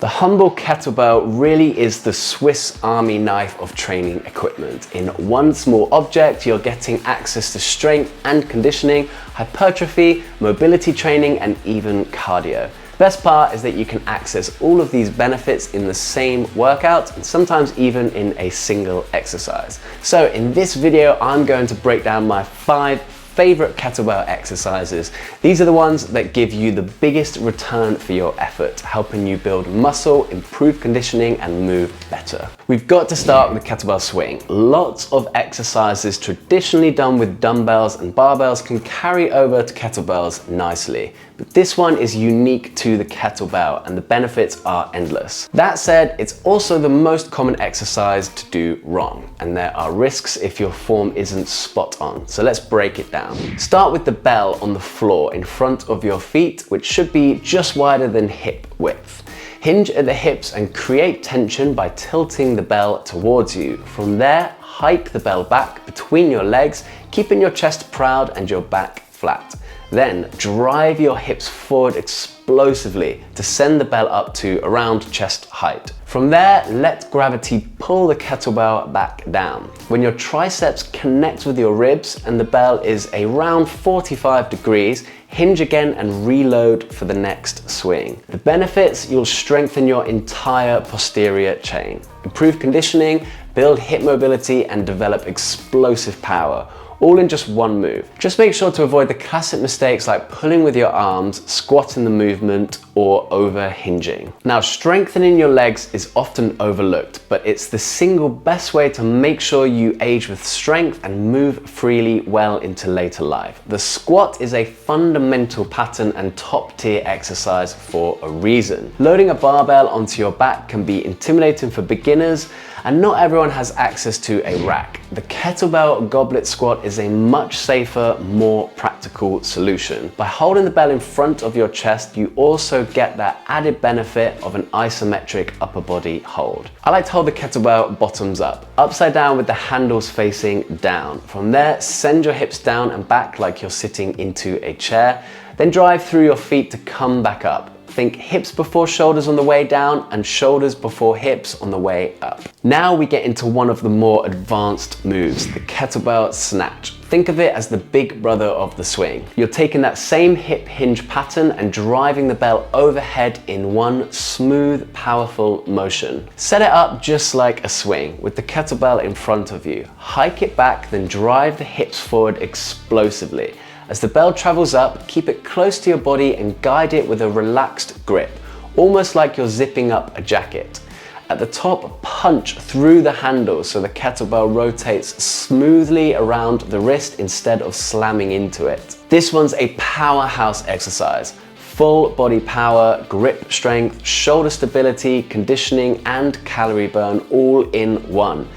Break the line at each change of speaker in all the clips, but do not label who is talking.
The humble kettlebell really is the Swiss Army knife of training equipment. In one small object, you're getting access to strength and conditioning, hypertrophy, mobility training, and even cardio. The best part is that you can access all of these benefits in the same workout and sometimes even in a single exercise. So in this video, I'm going to break down my 5 favorite kettlebell exercises. These are the ones that give you the biggest return for your effort, helping you build muscle, improve conditioning, and move better. We've got to start with the kettlebell swing. Lots of exercises traditionally done with dumbbells and barbells can carry over to kettlebells nicely. But this one is unique to the kettlebell and the benefits are endless. That said, it's also the most common exercise to do wrong, and there are risks if your form isn't spot on. So let's break it down. Start with the bell on the floor in front of your feet, which should be just wider than hip width. Hinge at the hips and create tension by tilting the bell towards you. From there, hike the bell back between your legs, keeping your chest proud and your back flat. Then drive your hips forward explosively to send the bell up to around chest height. From there, let gravity pull the kettlebell back down. When your triceps connect with your ribs and the bell is around 45 degrees, hinge again and reload for the next swing. The benefits: you'll strengthen your entire posterior chain, improve conditioning, build hip mobility, and develop explosive power, all in just one move. Just make sure to avoid the classic mistakes like pulling with your arms, squatting the movement, or over hinging. Now, strengthening your legs is often overlooked, but it's the single best way to make sure you age with strength and move freely well into later life. The squat is a fundamental pattern and top tier exercise for a reason. Loading a barbell onto your back can be intimidating for beginners, and not everyone has access to a rack. The kettlebell goblet squat is a much safer, more practical solution. By holding the bell in front of your chest, you also get that added benefit of an isometric upper body hold. I like to hold the kettlebell bottoms up, upside down with the handles facing down. From there, send your hips down and back like you're sitting into a chair, then drive through your feet to come back up. Think hips before shoulders on the way down and shoulders before hips on the way up. Now we get into one of the more advanced moves, the kettlebell snatch. Think of it as the big brother of the swing. You're taking that same hip hinge pattern and driving the bell overhead in one smooth, powerful motion. Set it up just like a swing with the kettlebell in front of you. Hike it back, then drive the hips forward explosively. As the bell travels up, keep it close to your body and guide it with a relaxed grip, almost like you're zipping up a jacket. At the top, punch through the handle so the kettlebell rotates smoothly around the wrist instead of slamming into it. This one's a powerhouse exercise. Full body power, grip strength, shoulder stability, conditioning, and calorie burn all in one.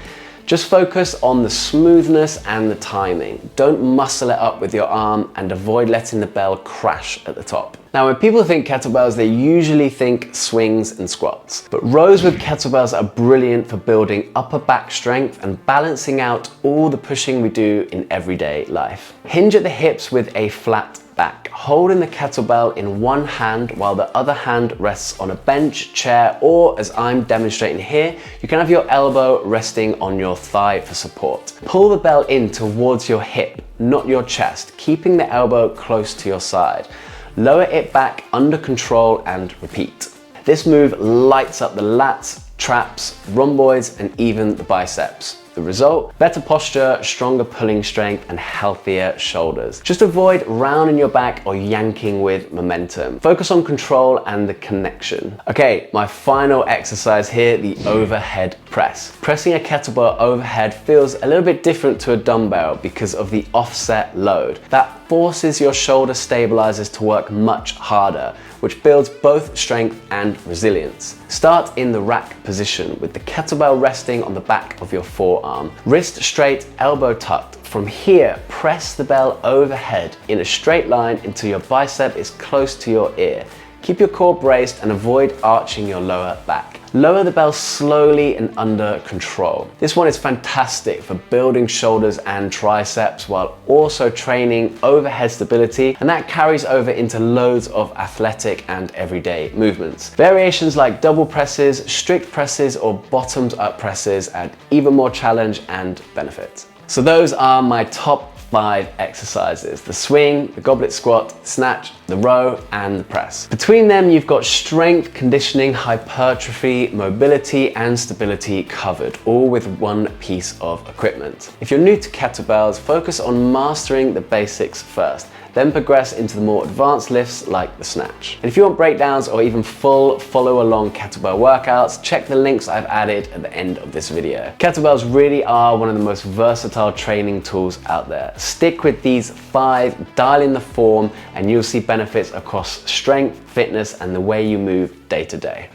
Just focus on the smoothness and the timing. Don't muscle it up with your arm and avoid letting the bell crash at the top. Now, when people think kettlebells, they usually think swings and squats. But rows with kettlebells are brilliant for building upper back strength and balancing out all the pushing we do in everyday life. Hinge at the hips with a flat back, holding the kettlebell in one hand while the other hand rests on a bench, chair, or as I'm demonstrating here, you can have your elbow resting on your thigh for support. Pull the bell in towards your hip, not your chest, keeping the elbow close to your side. Lower it back under control and repeat. This move lights up the lats, traps, rhomboids, and even the biceps. The result? Better posture, stronger pulling strength, and healthier shoulders. Just avoid rounding your back or yanking with momentum. Focus on control and the connection. Okay, my final exercise here, the overhead press. Pressing a kettlebell overhead feels a little bit different to a dumbbell because of the offset load. That forces your shoulder stabilizers to work much harder, which builds both strength and resilience. Start in the rack position with the kettlebell resting on the back of your forearm. Wrist straight, elbow tucked. From here, press the bell overhead in a straight line until your bicep is close to your ear. Keep your core braced and avoid arching your lower back. Lower the bell slowly and under control. This one is fantastic for building shoulders and triceps while also training overhead stability, and that carries over into loads of athletic and everyday movements. Variations like double presses, strict presses, or bottoms up presses add even more challenge and benefit. So those are my top 5 exercises: the swing, the goblet squat, snatch, the row, and the press. Between them, you've got strength, conditioning, hypertrophy, mobility, and stability covered, all with one piece of equipment. If you're new to kettlebells, focus on mastering the basics first, then progress into the more advanced lifts like the snatch. And if you want breakdowns or even full follow-along kettlebell workouts, check the links I've added at the end of this video. Kettlebells really are one of the most versatile training tools out there. Stick with these 5, dial in the form, and you'll see benefits across strength, fitness, and the way you move day to day.